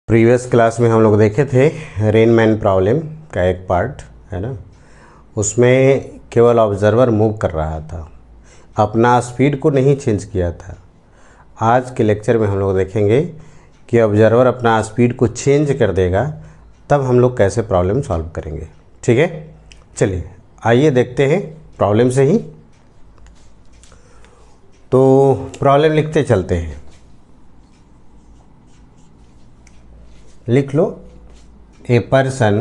Previous class में हम लोग देखे थे रेनमैन प्रॉब्लम का एक पार्ट है ना। उसमें केवल ऑब्जर्वर मूव कर रहा था, अपना स्पीड को नहीं चेंज किया था। आज के लेक्चर में हम लोग देखेंगे कि ऑब्जर्वर अपना स्पीड को चेंज कर देगा, तब हम लोग कैसे प्रॉब्लम सॉल्व करेंगे। ठीक है, चलिए आइए देखते हैं प्रॉब्लम से ही। तो प्रॉब्लम लिखते चलते हैं। लिख लो, a person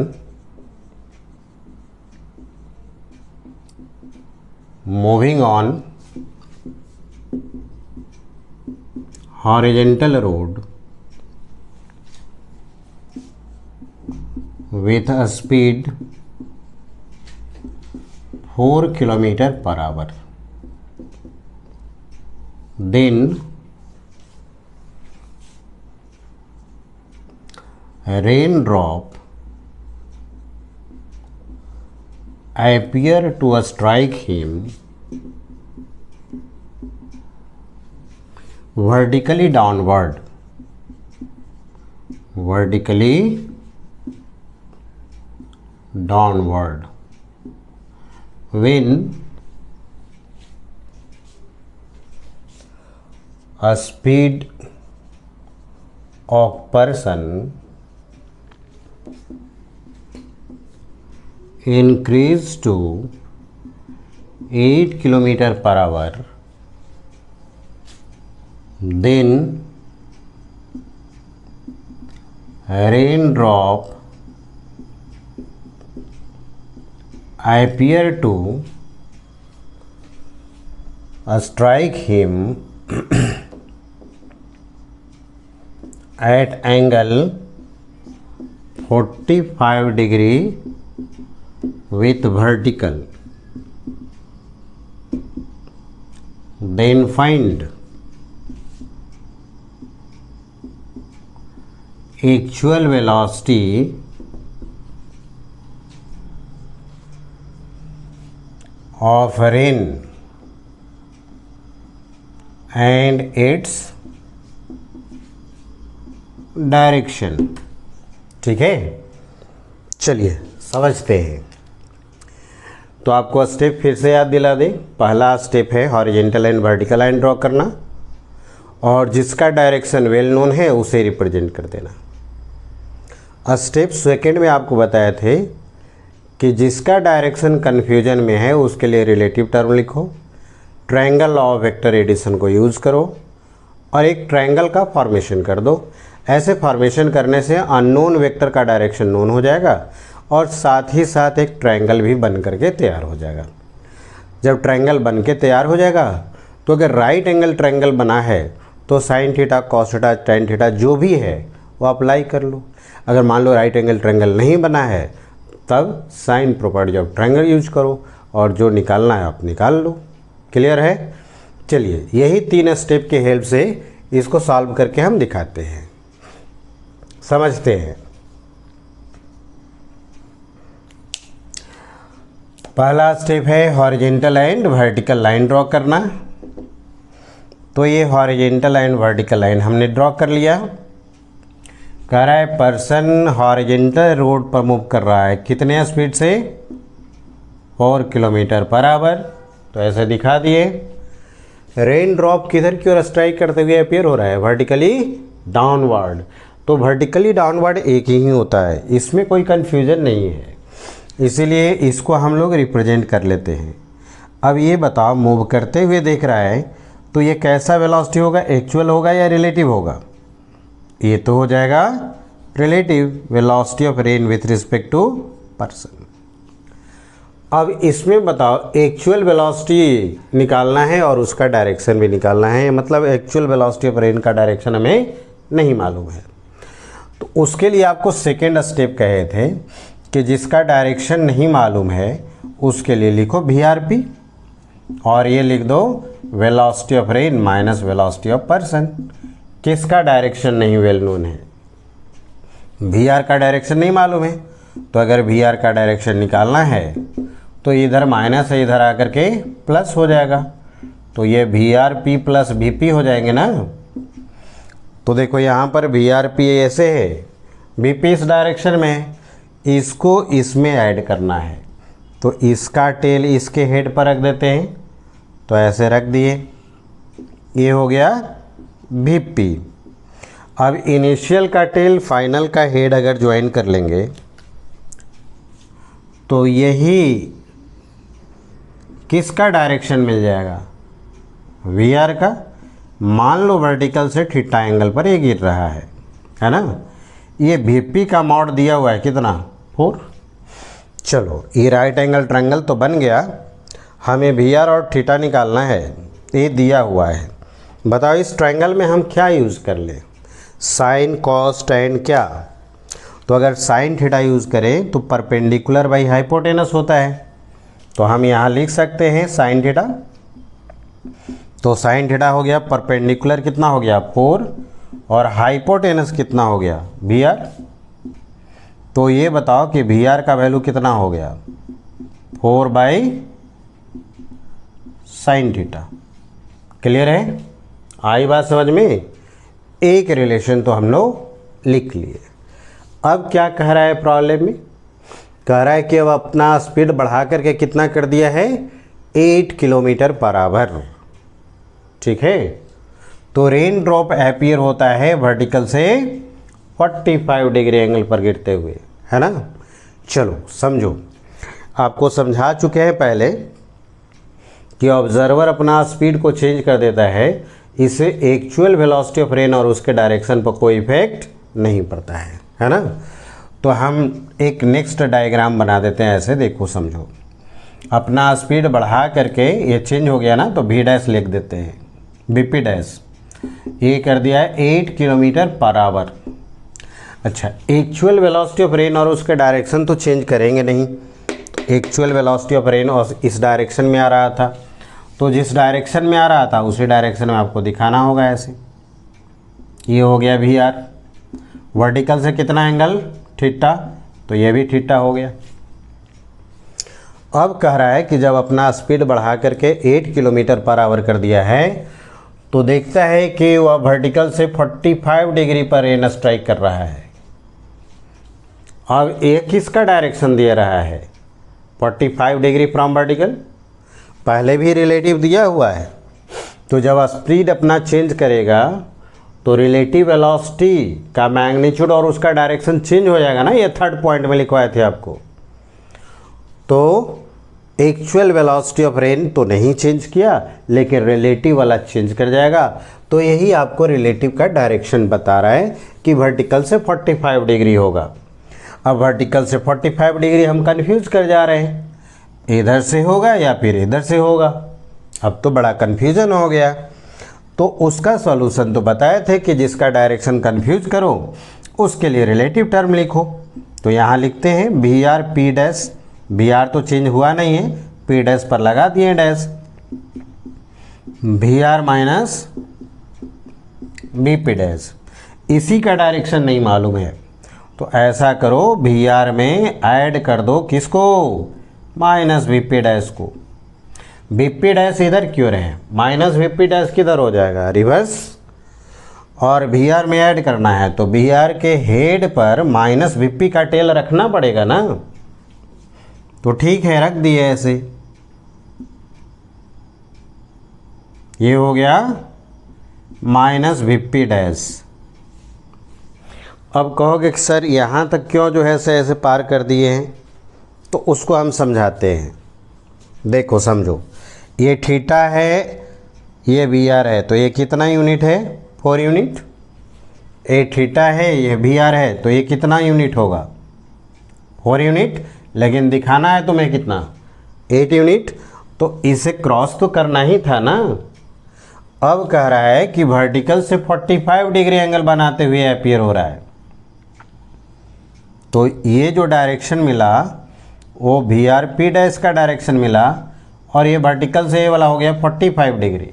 moving on horizontal road with a speed 4 kilometer per hour. Then a raindrop appear to strike him vertically downward. When a speed of person increase to 8 kilometer per hour, then raindrop appear to strike him at angle 45 degree with vertical. Then find actual velocity of rain and its direction. ठीक है, चलिए समझते हैं। तो आपको step फिर से याद दिला दें। पहला स्टेप है horizontal and vertical line draw करना, और जिसका डायरेक्शन वेल नोन है उसे रिप्रेजेंट कर देना। स्टेप सेकंड में आपको बताए थे कि जिसका डायरेक्शन कन्फ्यूजन में है उसके लिए रिलेटिव टर्म लिखो, triangle law of vector addition को यूज़ करो और एक ट्रायंगल का फॉर्मेशन कर दो। ऐसे फॉर्मेशन करने से अननोन वेक्टर का डायरेक्शन नोन हो जाएगा और साथ ही साथ एक ट्रायंगल भी बन करके तैयार हो जाएगा। जब ट्रायंगल बन के तैयार हो जाएगा तो अगर राइट एंगल ट्रायंगल बना है तो sine theta, cos theta, tan theta जो भी है वो अप्लाई कर लो। अगर मान लो राइट एंगल ट्रायंगल नहीं बना है तब sine property of triangle use करो और जो निकालना है आप निकाल लो। क्लियर है? चलिए यही 3 स्टेप के हेल्प से इसको सॉल्व करके हम दिखाते हैं, समझते हैं। पहला स्टेप है horizontal and vertical line draw करना। तो ये हॉरिजॉन्टल एंड वर्टिकल लाइन हमने ड्रॉ कर लिया। कह रहा है पर्सन हॉरिजॉन्टल रोड पर मूव कर रहा है, कितने स्पीड से? 4 किलोमीटर पर आवर। तो ऐसे दिखा दिए। रेन ड्रॉप किधर की ओर स्ट्राइक करते हुए अपीयर हो रहा है? Vertically downward. तो वर्टिकली डाउनवर्ड एक ही होता है, इसमें कोई कन्फ्यूजन नहीं है, इसीलिए इसको हम लोग रिप्रेजेंट कर लेते हैं। अब ये बताओ, मूव करते हुए देख रहा है तो ये कैसा वेलोसिटी होगा? एक्चुअल होगा या रिलेटिव होगा? ये तो हो जाएगा relative, velocity of rain with respect to person. अब इसमें बताओ, एक्चुअल वेलोसिटी निकालना है और उसका डायरेक्शन भी निकालना है, मतलब एक्चुअल वेलोसिटी ऑफ रेन का डायरेक्शन हमें नहीं मालूम है। तो उसके लिए आपको सेकेंड स्टेप कहे थे कि जिसका डायरेक्शन नहीं मालूम है उसके लिए लिखो VRP और ये लिख दो velocity of rain minus velocity of person. किसका डायरेक्शन नहीं वेल नोन है? VR का डायरेक्शन नहीं मालूम है। तो अगर VR का डायरेक्शन निकालना है तो इधर माइनस है, इधर आकर के प्लस हो जाएगा, तो ये VRP प्लस VP हो जाएंगे ना। तो देखो यहाँ पर VRP ऐसे है, बीपी इस डायरेक्शन में है, इसको इसमें ऐड करना है, तो इसका टेल इसके हेड पर रख देते हैं, तो ऐसे रख दिए, ये हो गया बीपी। अब इनिशियल का टेल फाइनल का हेड अगर ज्वाइन कर लेंगे तो यही किसका डायरेक्शन मिल जाएगा, वी आर का। मान लो वर्टिकल से थीटा एंगल पर ये गिर रहा है ना। ये वीपी का मॉड दिया हुआ है कितना, 4। चलो ये राइट एंगल ट्रायंगल तो बन गया, हमें वी आर और थीटा निकालना है, ये दिया हुआ है। बताओ इस ट्रायंगल में हम क्या यूज़ कर लें, साइन कॉस टैन क्या। तो अगर साइन थीटा यूज़ करें तो परपेंडिकुलर बाई हाइपोटेनस होता है, तो हम यहाँ लिख सकते हैं साइन थीटा। तो साइन थीटा हो गया परपेंडिकुलर कितना हो गया 4, और हाइपोटेनस कितना हो गया वी आर। तो ये बताओ कि वी आर का वैल्यू कितना हो गया 4 बाई साइन थीटा। क्लियर है, आई बात समझ में। एक रिलेशन तो हम लोग लिख लिए। अब क्या कह रहा है प्रॉब्लम में, कह रहा है कि अब अपना स्पीड बढ़ा करके कितना कर दिया है 8 किलोमीटर पर आवर। ठीक है, तो रेन ड्रॉप अपीयर होता है वर्टिकल से 45 डिग्री एंगल पर गिरते हुए, है ना। चलो समझो, आपको समझा चुके हैं पहले कि ऑब्जर्वर अपना स्पीड को चेंज कर देता है, इससे एक्चुअल वेलोसिटी ऑफ रेन और उसके डायरेक्शन पर कोई इफेक्ट नहीं पड़ता है ना। तो हम एक नेक्स्ट डायग्राम बना देते हैं ऐसे, देखो समझो। अपना स्पीड बढ़ा करके ये चेंज हो गया ना, तो वी डैश लिख देते हैं, बीपी डैश। ये कर दिया है 8 किलोमीटर पर आवर। अच्छा, एक्चुअल वेलोसिटी ऑफ रेन और उसके डायरेक्शन तो चेंज करेंगे नहीं। एक्चुअल वेलोसिटी ऑफ रेन और इस डायरेक्शन में आ रहा था, तो जिस डायरेक्शन में आ रहा था उसी डायरेक्शन में आपको दिखाना होगा ऐसे। ये हो गया वी आर, वर्टिकल से कितना एंगल थीटा, तो ये भी थीटा हो गया। अब कह रहा है कि जब अपना स्पीड बढ़ा करके 8 किलोमीटर पर आवर कर दिया है, तो देखता है कि वह वर्टिकल से 45 डिग्री पर रेन स्ट्राइक कर रहा है। अब एक किसका डायरेक्शन दे रहा है 45 डिग्री फ्रॉम वर्टिकल, पहले भी रिलेटिव दिया हुआ है। तो जब स्पीड अपना चेंज करेगा तो रिलेटिव वेलोसिटी का मैग्नीट्यूड और उसका डायरेक्शन चेंज हो जाएगा ना, ये थर्ड पॉइंट में लिखवाए थे आपको। तो एक्चुअल वेलोसिटी ऑफ रेन तो नहीं चेंज किया, लेकिन रिलेटिव वाला चेंज कर जाएगा। तो यही आपको रिलेटिव का डायरेक्शन बता रहा है कि वर्टिकल से 45 डिग्री होगा। अब वर्टिकल से 45 डिग्री हम कंफ्यूज कर जा रहे हैं, इधर से होगा या फिर इधर से होगा। अब तो बड़ा कन्फ्यूजन हो गया। तो उसका सॉल्यूशन तो बताए थे कि जिसका डायरेक्शन कंफ्यूज करो उसके लिए रिलेटिव टर्म लिखो। तो यहाँ लिखते हैं V R P dash, V R तो चेंज हुआ नहीं है, पी डैश पर लगा दिए dash, V R minus B P dash. इसी का डायरेक्शन नहीं मालूम है, तो ऐसा करो वी आर में ऐड कर दो किसको, माइनस वी पी डैश को। वी पी डैश इधर क्यों रहे, माइनस वी पी डैश किधर हो जाएगा रिवर्स, और वी आर में ऐड करना है तो वी आर के हेड पर माइनस वी पी का टेल रखना पड़ेगा ना। तो ठीक है, रख दिए ऐसे, ये हो गया माइनस वी पी डैश। अब कहोगे कि सर यहाँ तक क्यों जो है ऐसे पार कर दिए हैं, तो उसको हम समझाते हैं। देखो समझो, ये थीटा है, ये वी आर है, तो ये कितना यूनिट है 4 यूनिट। ये थीटा है, ये वी आर है, तो ये कितना यूनिट होगा 4 यूनिट। लेकिन दिखाना है तुम्हें कितना 8 यूनिट, तो इसे क्रॉस तो करना ही था ना। अब कह रहा है कि वर्टिकल से 45 डिग्री एंगल बनाते हुए अपीयर हो रहा है, तो ये जो डायरेक्शन मिला वो वी आर पी डैश का डायरेक्शन मिला, और ये वर्टिकल से ये वाला हो गया 45 डिग्री।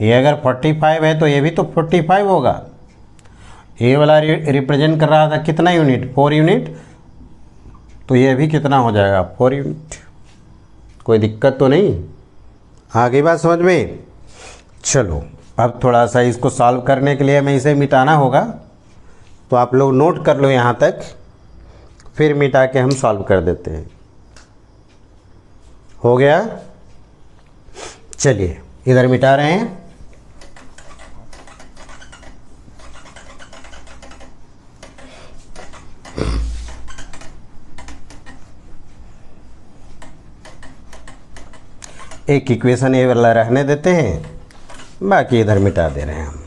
ये अगर 45 है तो ये भी तो 45 होगा। ये वाला रिप्रेजेंट कर रहा था कितना यूनिट 4 यूनिट, तो ये भी कितना हो जाएगा 4 यूनिट। कोई दिक्कत तो नहीं, आगे बात समझ में। चलो अब थोड़ा सा इसको सॉल्व करने के लिए हमें इसे मिटाना होगा, तो आप लोग नोट कर लो यहाँ तक, फिर मिटा के हम सॉल्व कर देते हैं। हो गया? चलिए इधर मिटा रहे हैं। एक इक्वेशन ए वाला रहने देते हैं, बाकी इधर मिटा दे रहे हैं हम।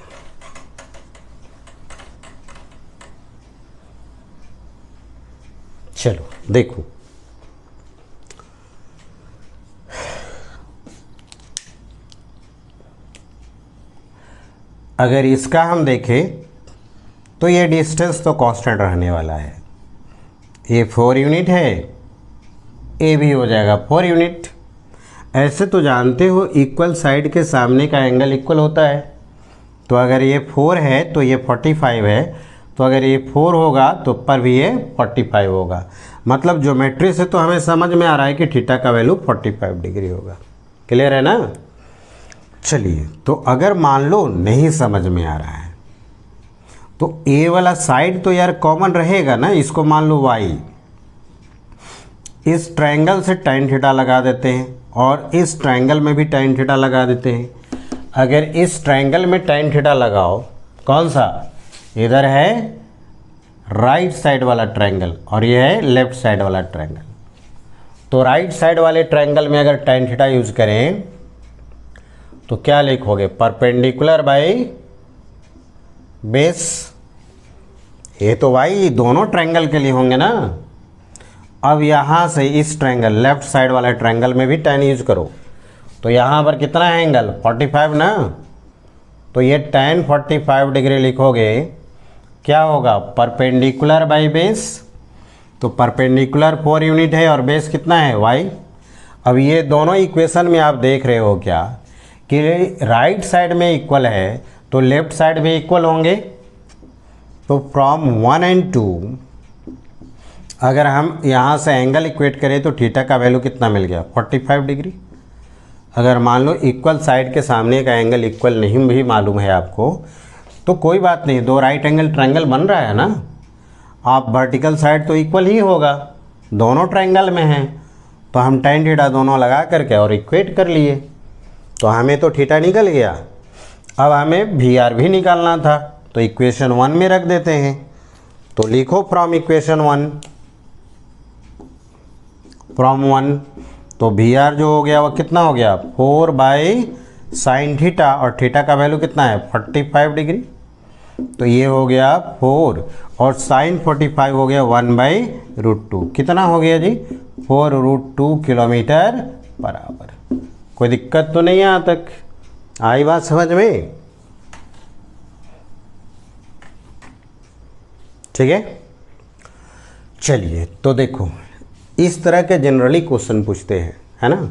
चलो देखो, अगर इसका हम देखें तो ये डिस्टेंस तो कांस्टेंट रहने वाला है। ये 4 यूनिट है, ए भी हो जाएगा 4 यूनिट। ऐसे तो जानते हो इक्वल साइड के सामने का एंगल इक्वल होता है। तो अगर ये 4 है तो ये 45 है, तो अगर ये 4 होगा तो ऊपर भी ये 45 होगा। मतलब ज्योमेट्री से तो हमें समझ में आ रहा है कि थीटा का वैल्यू 45 डिग्री होगा। क्लियर है ना? चलिए, तो अगर मान लो नहीं समझ में आ रहा है तो ए वाला साइड तो यार कॉमन रहेगा ना, इसको मान लो y, इस ट्रायंगल से tan थीटा लगा देते हैं और इस ट्रायंगल में भी tan थीटा लगा देते हैं। अगर इस ट्रायंगल में tan थीटा लगाओ, कौन सा? इधर है राइट साइड वाला ट्रायंगल और ये है लेफ्ट साइड वाला ट्रायंगल। तो राइट साइड वाले ट्रायंगल में अगर tan थीटा यूज करें तो क्या लिखोगे? Perpendicular by base. ये तो भाई दोनों ट्रायंगल के लिए होंगे ना। अब यहाँ से इस ट्रायंगल लेफ्ट साइड वाले ट्रायंगल में भी tan यूज करो, तो यहाँ पर कितना है एंगल? 45 ना। तो ये tan 45 डिग्री लिखोगे, क्या होगा? Perpendicular by base. तो परपेंडिकुलर 4 यूनिट है और बेस कितना है? y। अब ये दोनों इक्वेशन में आप देख रहे हो क्या कि राइट साइड में इक्वल है तो लेफ्ट साइड में इक्वल होंगे। तो फ्रॉम 1 and 2 अगर हम यहाँ से एंगल इक्वेट करें तो थीटा का वैल्यू कितना मिल गया? 45 डिग्री। अगर मान लो इक्वल साइड के सामने का एंगल इक्वल नहीं भी मालूम है आपको तो कोई बात नहीं, दो राइट एंगल ट्रायंगल बन रहा है ना। आप वर्टिकल साइड तो इक्वल ही होगा, दोनों ट्रायंगल में हैं, तो हम tan थीटा दोनों लगा करके और इक्वेट कर लिए, तो हमें तो थीटा निकल गया। अब हमें VR भी निकालना था, तो इक्वेशन 1 में रख देते हैं। तो लिखो फ्रॉम इक्वेशन 1, फ्रॉम 1, तो VR जो हो गया वो कितना हो गया? 4 बाई साइन थीटा, और थीटा का वैल्यू कितना है? 45 डिग्री। तो ये हो गया 4 और साइन 45 हो गया 1/√2। कितना हो गया जी? 4√2 किलोमीटर पर आवर। कोई दिक्कत तो नहीं है? यहाँ तक आई बात समझ में? ठीक है। चलिए, तो देखो इस तरह के जनरली क्वेश्चन पूछते हैं, है ना।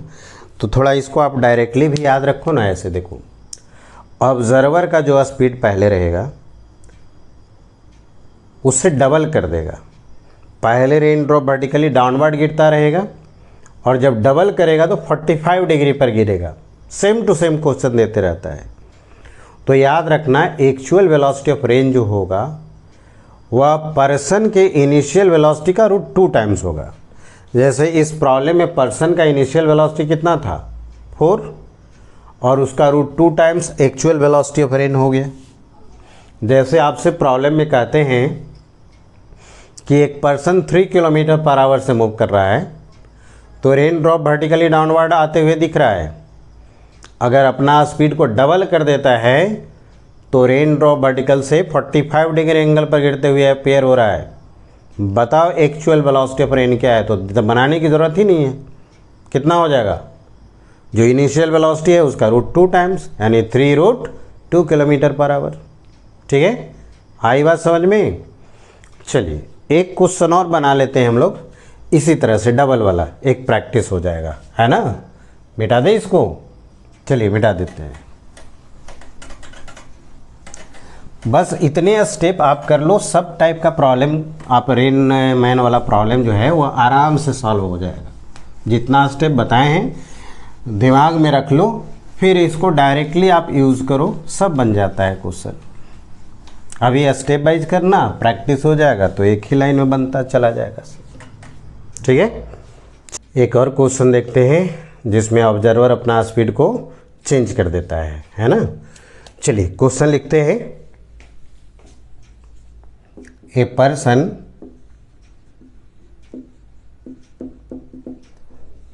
तो थोड़ा इसको आप डायरेक्टली भी याद रखो ना। ऐसे देखो, ऑब्जर्वर का जो स्पीड पहले रहेगा उससे डबल कर देगा। पहले रेन ड्रॉप वर्टिकली डाउनवर्ड गिरता रहेगा और जब डबल करेगा तो 45 डिग्री पर गिरेगा। सेम टू सेम क्वेश्चन देते रहता है। तो याद रखना, एक्चुअल वेलोसिटी ऑफ रेन जो होगा वह पर्सन के इनिशियल वेलोसिटी का √2 टाइम्स होगा। जैसे इस प्रॉब्लम में पर्सन का इनिशियल वेलोसिटी कितना था? 4, और उसका √2 times actual velocity of rain हो गया। जैसे आपसे प्रॉब्लम में कहते हैं कि एक पर्सन 3 किलोमीटर पर आवर से मूव कर रहा है, तो रेन ड्रॉप वर्टिकली डाउनवर्ड आते हुए दिख रहा है। अगर अपना स्पीड को डबल कर देता है तो रेन ड्रॉप वर्टिकल से 45 डिग्री एंगल पर गिरते हुए अपेयर हो रहा है। बताओ एक्चुअल वेलोसिटी ऑफ रेन क्या है? तो बनाने की ज़रूरत ही नहीं है। कितना हो जाएगा? जो इनिशियल वेलोसिटी है उसका √2 टाइम्स, यानी 3√2 किलोमीटर पर आवर। ठीक है, आई बात समझ में? चलिए एक क्वेश्चन और बना लेते हैं हम लोग इसी तरह से, डबल वाला। एक प्रैक्टिस हो जाएगा, है ना। मिटा दे इसको। चलिए मिटा देते हैं। बस इतने स्टेप आप कर लो, सब टाइप का प्रॉब्लम आप रेन मैन वाला प्रॉब्लम जो है वो आराम से सॉल्व हो जाएगा। जितना स्टेप बताए हैं दिमाग में रख लो, फिर इसको डायरेक्टली आप यूज़ करो, सब बन जाता है क्वेश्चन। अभी स्टेप वाइज करना, प्रैक्टिस हो जाएगा तो एक ही लाइन में बनता चला जाएगा। ठीक है, एक और क्वेश्चन देखते हैं जिसमें ऑब्जर्वर अपना स्पीड को चेंज कर देता है ना। चलिए क्वेश्चन लिखते हैं। ए person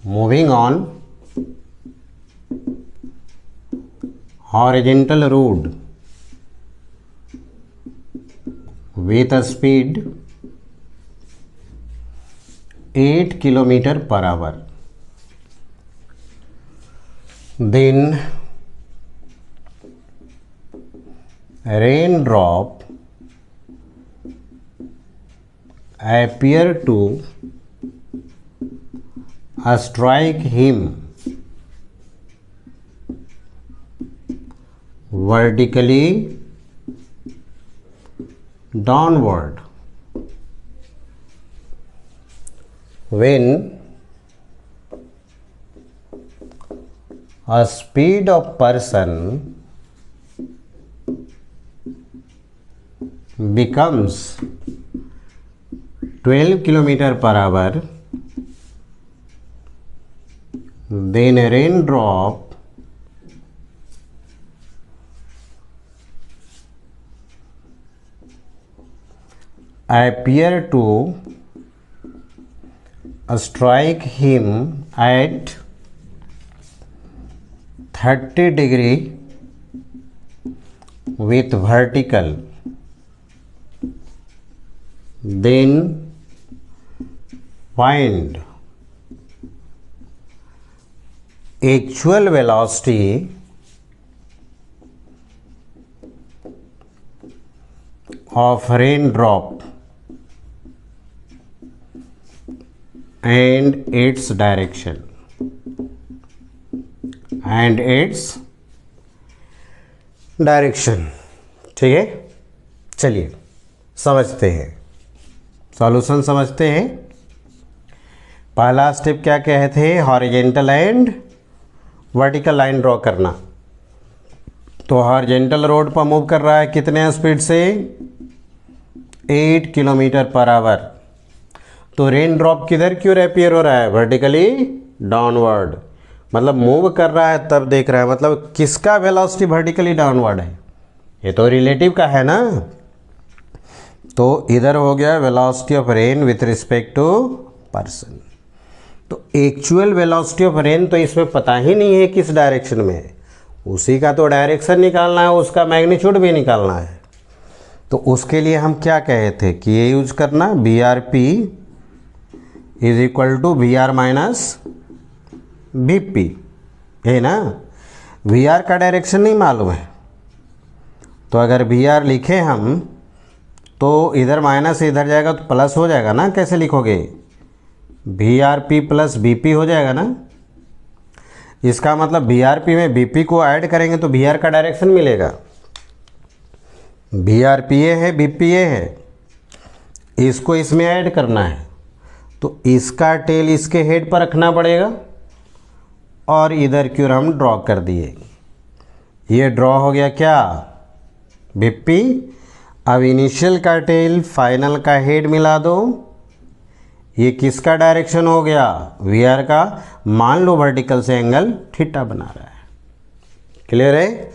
moving on horizontal road with a speed 8 km/h, then raindrop appear to strike him vertically downward when a speed of person becomes 12 km/h, then a raindrop appear to strike him at 30 degree with vertical, then find actual velocity of raindrop and its direction ठीक है, चलिए समझते हैं, solution समझते हैं। पहला step क्या कहे थे, horizontal and vertical line draw करना। तो हॉरिजेंटल रोड पर मूव कर रहा है कितने स्पीड से, 8 km/h। तो रेन ड्रॉप किधर क्यों अपीयर हो रहा है, वर्टिकली डाउनवर्ड, मतलब मूव कर रहा है तब देख रहा है, मतलब किसका वेलोसिटी वर्टिकली डाउनवर्ड है, ये तो रिलेटिव का है ना। तो इधर हो गया velocity of rain with respect to person. तो एक्चुअल वेलोसिटी ऑफ रेन तो इसमें पता ही नहीं है किस डायरेक्शन में है, उसी का तो डायरेक्शन निकालना है, उसका मैग्नीट्यूड भी निकालना है। तो उसके लिए हम क्या कहे थे कि ये यूज करना, BRP is equal to VR minus BP, है ना। VR का डायरेक्शन नहीं मालूम है, तो अगर VR लिखे हम तो इधर माइनस इधर जाएगा तो प्लस हो जाएगा ना। कैसे लिखोगे, VRP प्लस BP हो जाएगा ना। इसका मतलब VRP में BP को ऐड करेंगे तो VR का डायरेक्शन मिलेगा। VRP ये है, BP ये है, इसको इसमें ऐड करना है तो इसका टेल इसके हेड पर रखना पड़ेगा और इधर की ओर हम ड्रॉ कर दिए। ये ड्रॉ हो गया क्या, BP। अब इनिशियल का टेल फाइनल का हेड मिला दो, ये किसका डायरेक्शन हो गया, VR का। मान लो वर्टिकल से एंगल थीटा बना रहा है। क्लियर है,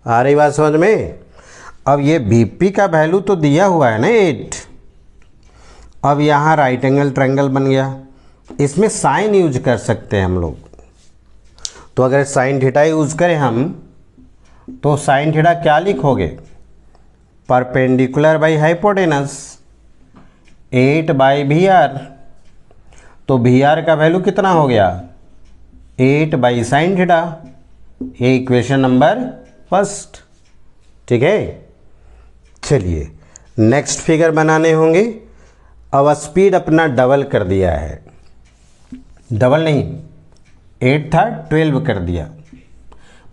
आ रही बात समझ में। अब ये BP का वैल्यू तो दिया हुआ है ना 8। अब यहाँ राइट एंगल ट्रायंगल बन गया, इसमें साइन यूज कर सकते हैं हम लोग। तो अगर साइन थीटा यूज करें हम तो साइन थीटा क्या लिखोगे, परपेंडिकुलर बाई हाइपोटेनस 8/VR। तो VR का वैल्यू कितना हो गया, 8/sin थीटा। ये इक्वेशन नंबर फर्स्ट। ठीक है, चलिए नेक्स्ट फिगर बनाने होंगे। अब स्पीड अपना डबल कर दिया है, डबल नहीं 8 था 12 कर दिया,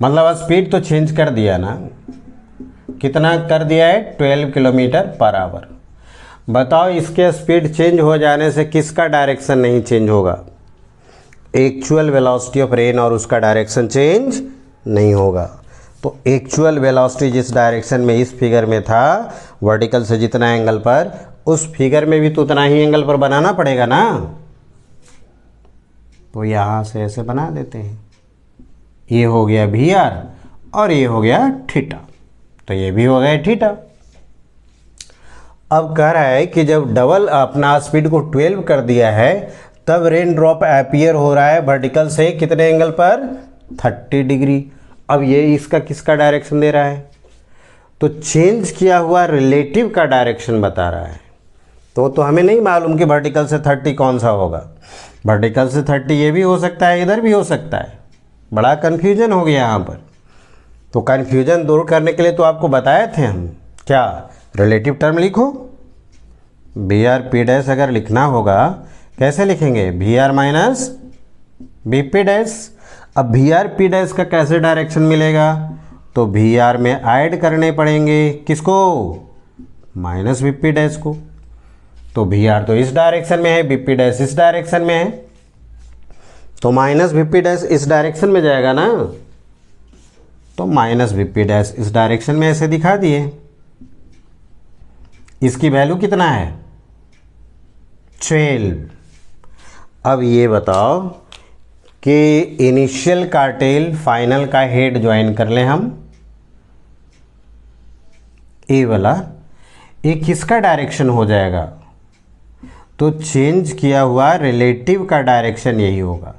मतलब स्पीड तो चेंज कर दिया ना। कितना कर दिया है, 12 km/h। बताओ इसके स्पीड चेंज हो जाने से किसका डायरेक्शन नहीं चेंज होगा, एक्चुअल वेलोसिटी ऑफ रेन और उसका डायरेक्शन चेंज नहीं होगा। तो एक्चुअल वेलोसिटी जिस डायरेक्शन में इस फिगर में था वर्टिकल से जितना एंगल पर, उस फिगर में भी तो उतना ही एंगल पर बनाना पड़ेगा ना। तो यहाँ से ऐसे बना देते हैं, ये हो गया वी आर और ये हो गया थीटा, तो ये भी हो गया थीटा। अब कह रहा है कि जब डबल अपना स्पीड को 12 कर दिया है तब रेन ड्रॉप अपीयर हो रहा है वर्टिकल से कितने एंगल पर, 30 डिग्री। अब ये इसका किसका डायरेक्शन दे रहा है, तो चेंज किया हुआ रिलेटिव का डायरेक्शन बता रहा है। तो हमें नहीं मालूम कि वर्टिकल से 30 कौन सा होगा। वर्टिकल से 30 ये भी हो सकता है, इधर भी हो सकता है। बड़ा कन्फ्यूजन हो गया यहाँ पर। तो कन्फ्यूजन दूर करने के लिए तो आपको बताए थे हम, क्या रिलेटिव टर्म लिखो। बी आर पी डैश अगर लिखना होगा कैसे लिखेंगे, V R minus B P dash. अब वी आर पी डैश का कैसे डायरेक्शन मिलेगा, तो वी आर में ऐड करने पड़ेंगे किसको, माइनस बी पी डैश को। तो वी आर तो इस डायरेक्शन में है, बी पी डैश इस डायरेक्शन में है, तो माइनस बी पी डैश इस डायरेक्शन में जाएगा ना, तो माइनस बी पी डैश इस डायरेक्शन में ऐसे दिखा दिए। इसकी वैल्यू कितना है, 12। अब ये बताओ कि इनिशियल का टेल फाइनल का हेड ज्वाइन कर लें हम। ए वाला ये किसका डायरेक्शन हो जाएगा, तो चेंज किया हुआ रिलेटिव का डायरेक्शन यही होगा।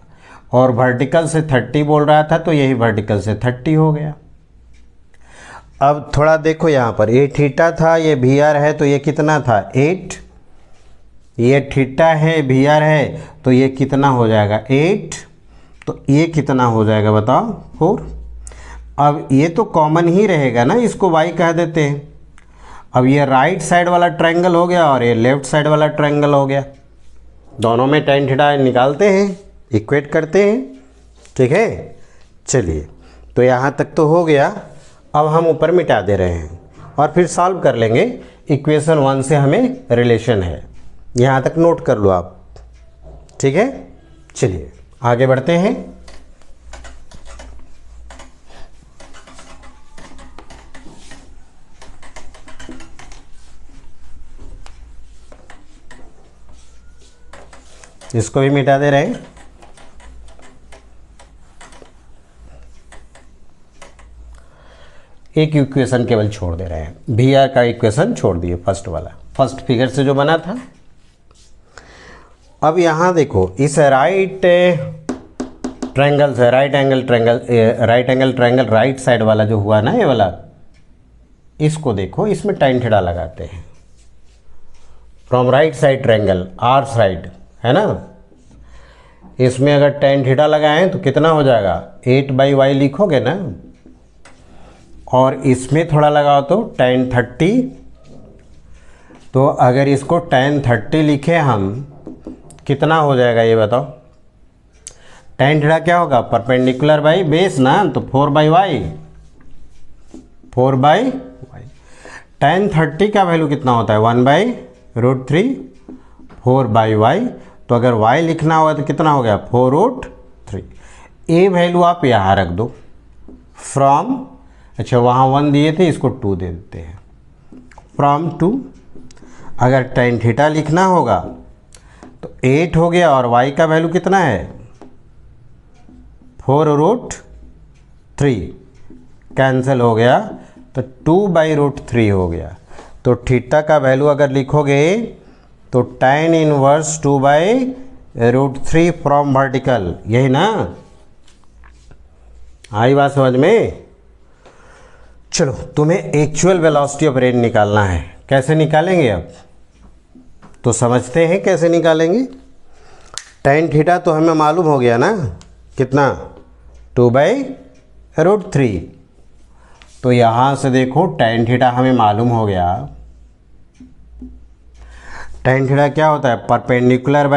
और वर्टिकल से 30 बोल रहा था, तो यही वर्टिकल से 30 हो गया। अब थोड़ा देखो यहाँ पर, ये थीटा था, ये वी आर है, तो ये कितना था 8। ये थीटा है, वी आर है, तो ये कितना हो जाएगा 8। तो ये कितना हो जाएगा बताओ 4। अब ये तो कॉमन ही रहेगा ना, इसको y कह देते हैं। अब ये राइट साइड वाला ट्रायंगल हो गया और ये लेफ्ट साइड वाला ट्रायंगल हो गया। दोनों में tan थीटा निकालते हैं, इक्वेट करते हैं, ठीक है। चलिए, तो यहाँ तक तो हो गया। अब हम ऊपर मिटा दे रहे हैं और फिर सॉल्व कर लेंगे। इक्वेशन 1 से हमें रिलेशन है, यहाँ तक नोट कर लो आप, ठीक है। चलिए आगे बढ़ते हैं। इसको भी मिटा दे रहे हैं। एक इक्वेशन केवल छोड़ दे रहे हैं, वी आर का इक्वेशन छोड़ दिए, फर्स्ट वाला, फर्स्ट फिगर से जो बना था। अब यहाँ देखो, इस राइट ट्रायंगल से right angle triangle right side वाला जो हुआ ना, ये वाला, इसको देखो, इसमें tan थीटा लगाते हैं। From right side triangle R side है ना, इसमें अगर tan थीटा लगाएं तो कितना हो जाएगा, 8/y लिखोगे ना, और इसमें थोड़ा लगाओ तो tan 30। तो अगर इसको tan 30 लिखे हम, कितना हो जाएगा ये बताओ। tan थीटा क्या होगा, परपेंडिकुलर बाई बेस ना, तो 4/y, 4/y। tan 30 का वैल्यू कितना होता है, 1/√3, 4/y। तो अगर y लिखना होगा तो कितना हो गया, 4√3। ए वैल्यू आप यहाँ रख दो, फ्रॉम, अच्छा वहाँ 1 दिए थे, इसको 2 दे देते हैं, फ्रॉम 2। अगर tan थीटा लिखना होगा तो 8 हो गया, और y का वैल्यू कितना है, 4√3, कैंसिल हो गया, तो 2/√3 हो गया। तो थीटा का वैल्यू अगर लिखोगे तो tan इनवर्स 2/√3 फ्रॉम वर्टिकल, यही ना, आई बात समझ में। चलो, तुम्हें एक्चुअल वेलोसिटी ऑफ रेन निकालना है, कैसे निकालेंगे अब तो समझते हैं कैसे निकालेंगे। tan थीटा तो हमें मालूम हो गया ना, कितना, 2/√3। तो यहाँ से देखो tan थीटा हमें मालूम हो गया। tan थीटा क्या होता है, परपेंडिकुलर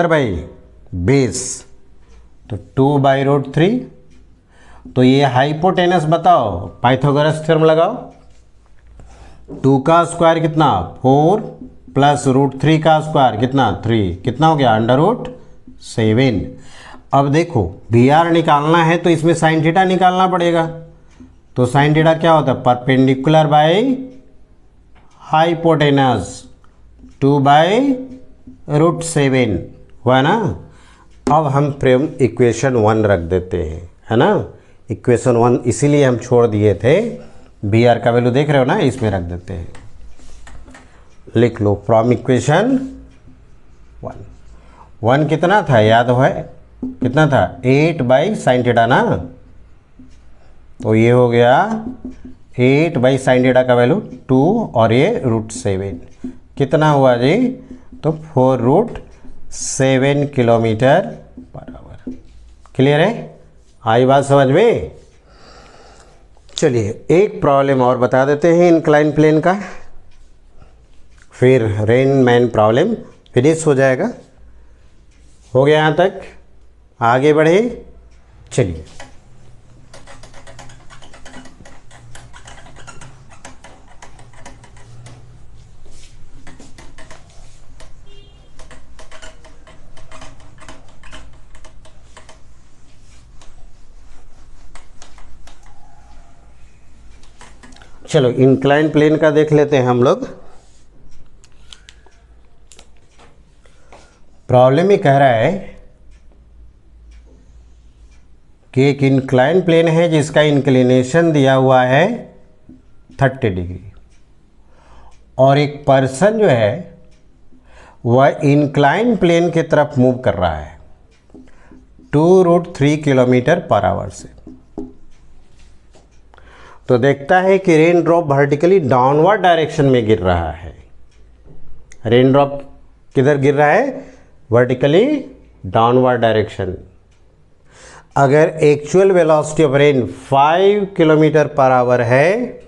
बाई बेस, तो 2/√3। तो ये हाइपोटेनस बताओ, पाइथागोरस थ्योरम लगाओ। 2 का स्क्वायर कितना, 4 प्लस √3 का स्क्वायर कितना, 3, कितना हो गया, √7। अब देखो वी आर निकालना है तो इसमें साइन थीटा निकालना पड़ेगा। तो साइन थीटा क्या होता है, परपेंडिकुलर बाय हाइपोटेनस 2/√7 हुआ ना। अब हम प्रेम इक्वेशन 1 रख देते हैं, है ना। इक्वेशन 1 इसीलिए हम छोड़ दिए थे, बी आर का वैल्यू देख रहे हो ना, इसमें रख देते हैं। लिख लो फ्रॉम इक्वेशन 1 कितना था याद है, कितना था 8/sin थीटा ना। तो ये हो गया 8/sin थीटा का वैल्यू 2 और ये √7 कितना हुआ जी, तो 4√7 किलोमीटर पर आवर। क्लियर है, आई बात समझ में। चलिए एक प्रॉब्लम और बता देते हैं इंक्लाइन प्लेन का, फिर रेन मैन प्रॉब्लम फिनिश हो जाएगा। हो गया यहाँ तक, आगे बढ़े। चलिए चलो इंक्लाइन प्लेन का देख लेते हैं हम लोग। प्रॉब्लम ये कह रहा है कि एक इंक्लाइन प्लेन है जिसका इंक्लिनेशन दिया हुआ है 30 डिग्री, और एक पर्सन जो है वह इंक्लाइन प्लेन की तरफ मूव कर रहा है 2√3 किलोमीटर पर आवर से। तो देखता है कि rain drop vertically downward direction में गिर रहा है। रेन ड्रॉप किधर गिर रहा है, वर्टिकली डाउनवर्ड डायरेक्शन। अगर actual velocity of rain 5 kilometre per hour है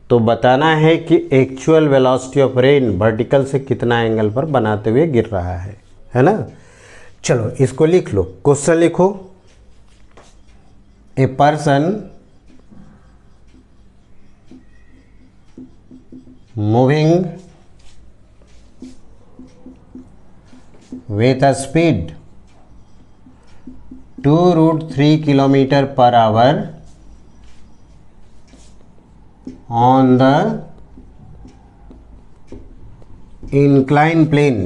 तो बताना है कि actual velocity of rain vertical से कितना एंगल पर बनाते हुए गिर रहा है ना। चलो इसको लिख लो, क्वेश्चन लिखो। ए person moving with a speed 2√3 kilometer per hour on the inclined plane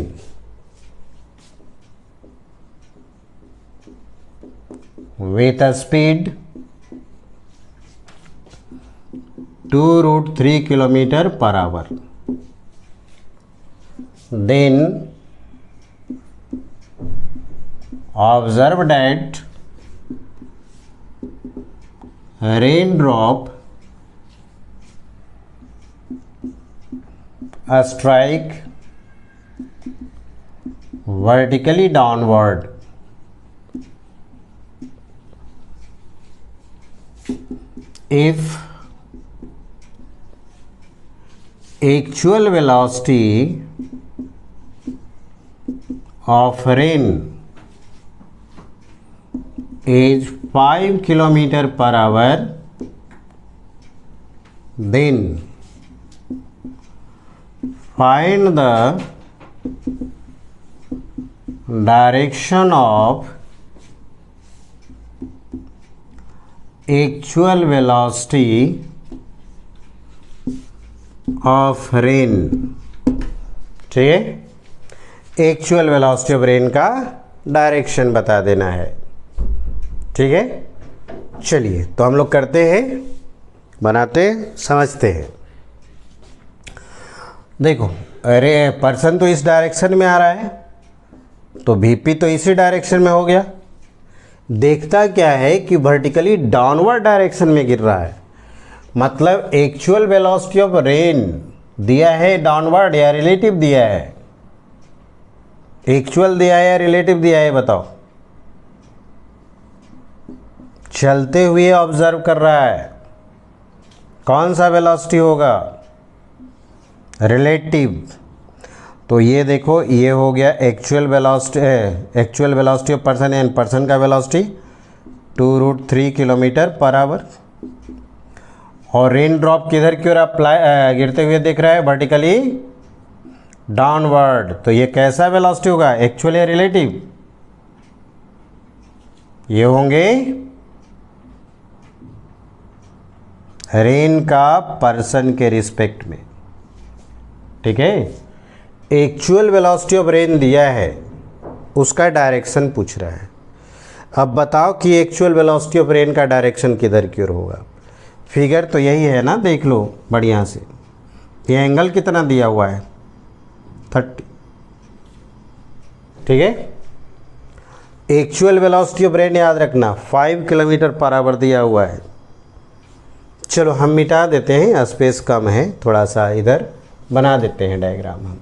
with a speed 2√3 kilometer per hour, then observe that raindrop strike vertically downward if actual velocity of rain is 5 kilometer per hour, then find the direction of actual velocity of rain। ठीक है, actual velocity of rain का direction बता देना है। ठीक है, चलिए तो हम लोग करते हैं, बनाते समझते हैं। देखो अरे पर्सन तो इस डायरेक्शन में आ रहा है तो वीपी तो इसी डायरेक्शन में हो गया। देखता क्या है कि वर्टिकली डाउनवर्ड डायरेक्शन में गिर रहा है, मतलब एक्चुअल वेलोसिटी ऑफ रेन दिया है डाउनवर्ड या रिलेटिव दिया है, एक्चुअल दिया है या रिलेटिव दिया है बताओ। चलते हुए ऑब्जर्व कर रहा है, कौन सा वेलोसिटी होगा, रिलेटिव। तो ये देखो ये हो गया actual velocity of person and person का वेलोसिटी 2√3 किलोमीटर पर आवर। और रेन ड्रॉप किधर की ओर अप्लाई गिरते हुए दिख रहा है, वर्टिकली डाउनवर्ड। तो ये कैसा वेलोसिटी होगा, एक्चुअल या रिलेटिव, ये होंगे रेन का पर्सन के रिस्पेक्ट में, ठीक है। एक्चुअल वेलोसिटी ऑफ रेन दिया है, उसका डायरेक्शन पूछ रहा है। अब बताओ कि एक्चुअल वेलोसिटी ऑफ रेन का डायरेक्शन किधर की ओर होगा। फिगर तो यही है ना, देख लो बढ़िया से। ये एंगल कितना दिया हुआ है 30, ठीक है। एक्चुअल वेलोसिटी ऑफ रेन याद रखना 5 किलोमीटर पर आवर दिया हुआ है। चलो हम मिटा देते हैं, स्पेस कम है, थोड़ा सा इधर बना देते हैं डायग्राम हम।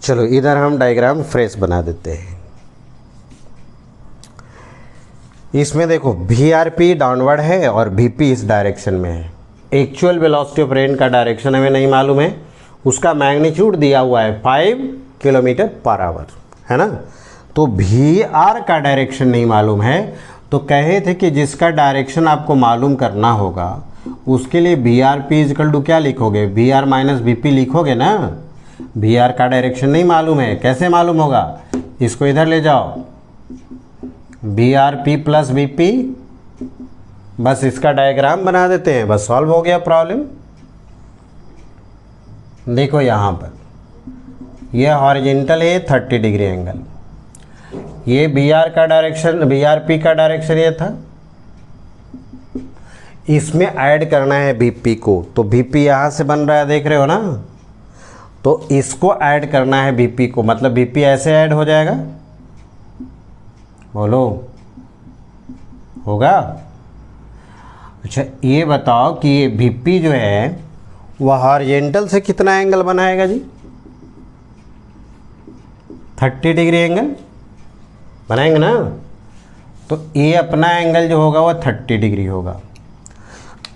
चलो इधर हम डायग्राम फ्रेश बना देते हैं। इसमें देखो VRP डाउनवर्ड है और VP इस डायरेक्शन में है। एक्चुअल वेलोसिटी ऑफ रेन का डायरेक्शन हमें नहीं मालूम है, उसका मैग्नीट्यूड दिया हुआ है 5 किलोमीटर पर आवर, है ना। तो VR का डायरेक्शन नहीं मालूम है, तो कहे थे कि जिसका डायरेक्शन आपको मालूम करना होगा उसके लिए VRP इक्वल टू क्या लिखोगे, VR माइनस VP लिखोगे ना। VR का डायरेक्शन नहीं मालूम है, कैसे मालूम होगा, इसको इधर ले जाओ, VRP प्लस VP, बस इसका डायग्राम बना देते हैं, बस सॉल्व हो गया प्रॉब्लम। देखो यहाँ पर ये हॉरिजेंटल है 30 डिग्री एंगल, ये VRP का डायरेक्शन ये था, इसमें ऐड करना है VP को, तो VP यहाँ से बन रहा है, देख रहे हो ना। तो इसको ऐड करना है VP को, मतलब VP ऐसे ऐड हो जाएगा, बोलो होगा। अच्छा ये बताओ कि ये VP जो है वह हॉरिजेंटल से कितना एंगल बनाएगा जी, 30 डिग्री एंगल बनाएंगे ना। तो ये अपना एंगल जो होगा वह 30 डिग्री होगा।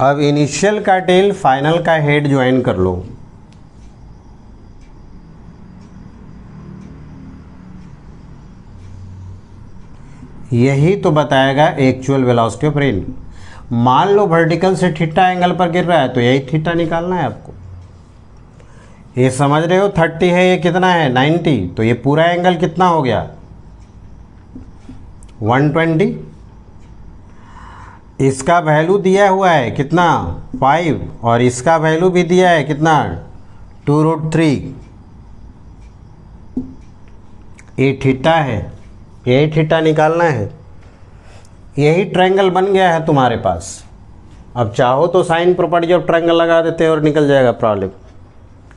अब इनिशियल का टेल फाइनल का हेड ज्वाइन कर लो। यही तो बताएगा एक्चुअल वेलोसिटी ऑफ रेन। मान लो वर्टिकल से थीटा एंगल पर गिर रहा है, तो यही थीटा निकालना है आपको। ये समझ रहे हो 30 है, ये कितना है 90, तो ये पूरा एंगल कितना हो गया 120। इसका वैल्यू दिया हुआ है कितना 5, और इसका वैल्यू भी दिया है कितना 2√3। ये थीटा है, यही थीटा निकालना है। यही ट्रायंगल बन गया है तुम्हारे पास। अब चाहो तो साइन प्रॉपर्टी ऑफ ट्रायंगल लगा देते हैं और निकल जाएगा प्रॉब्लम,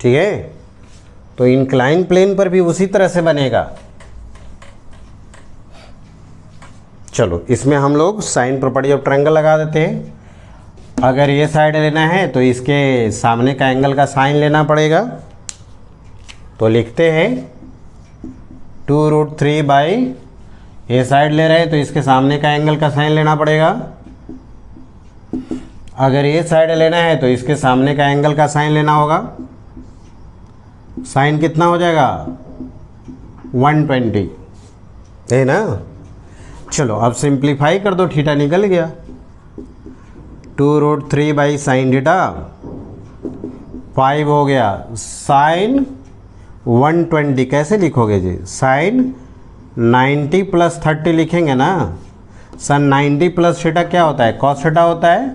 ठीक है। तो इंक्लाइन प्लेन पर भी उसी तरह से बनेगा। चलो इसमें हम लोग साइन प्रॉपर्टी ऑफ ट्रायंगल लगा देते हैं। अगर ये साइड लेना है तो इसके सामने का एंगल का साइन लेना पड़ेगा। तो लिखते हैं 2√3 बाई, ये साइड ले रहे हैं तो इसके सामने का एंगल का साइन लेना पड़ेगा। अगर ये साइड लेना है तो इसके सामने का एंगल का साइन लेना होगा। साइन कितना हो जाएगा 120, है ना। चलो अब सिंप्लीफाई कर दो, थीटा निकल गया 2√3 बाई साइन थीटा 5 हो गया साइन 120। कैसे लिखोगे जी, साइन 90 प्लस 30 लिखेंगे ना। सन 90 प्लस थीटा क्या होता है, कॉस थीटा होता है।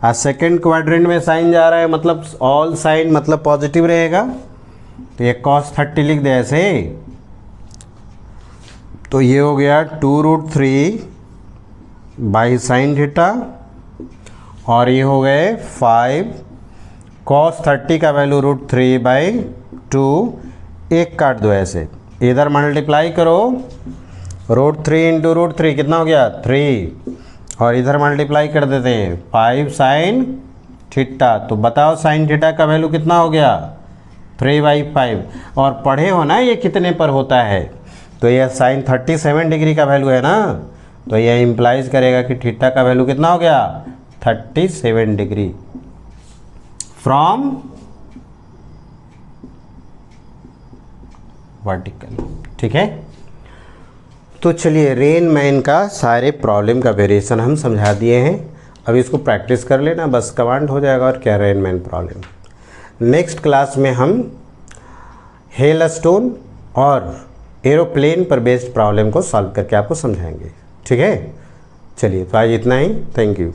और सेकेंड क्वाड्रेंट में साइन जा रहा है, मतलब ऑल साइन मतलब पॉजिटिव रहेगा, तो ये cos 30 लिख दे ऐसे। तो ये हो गया 2√3 बाई साइन थीटा, और ये हो गए 5 cos 30 का वैल्यू √3 बाई 2। एक काट दो ऐसे, इधर मल्टीप्लाई करो, √3 इंटू √3 कितना हो गया 3, और इधर मल्टीप्लाई कर देते हैं 5 साइन थीटा। तो बताओ साइन थीटा का वैल्यू कितना हो गया 3/5। और पढ़े हो ना ये कितने पर होता है, तो यह साइन 37 डिग्री का वैल्यू है ना, तो यह इम्प्लाइज करेगा कि थीटा का वैल्यू कितना हो गया 37 डिग्री फ्रॉम वर्टिकल, ठीक है। तो चलिए रेन मैन का सारे प्रॉब्लम का वेरिएशन हम समझा दिए हैं। अभी इसको प्रैक्टिस कर लेना, बस कमांड हो जाएगा और क्या, रेनमैन प्रॉब्लम। नेक्स्ट क्लास में हम हेलस्टोन और एरोप्लेन पर बेस्ड प्रॉब्लम को सॉल्व करके आपको समझाएंगे। ठीक है, चलिए तो आज इतना ही। Thank you.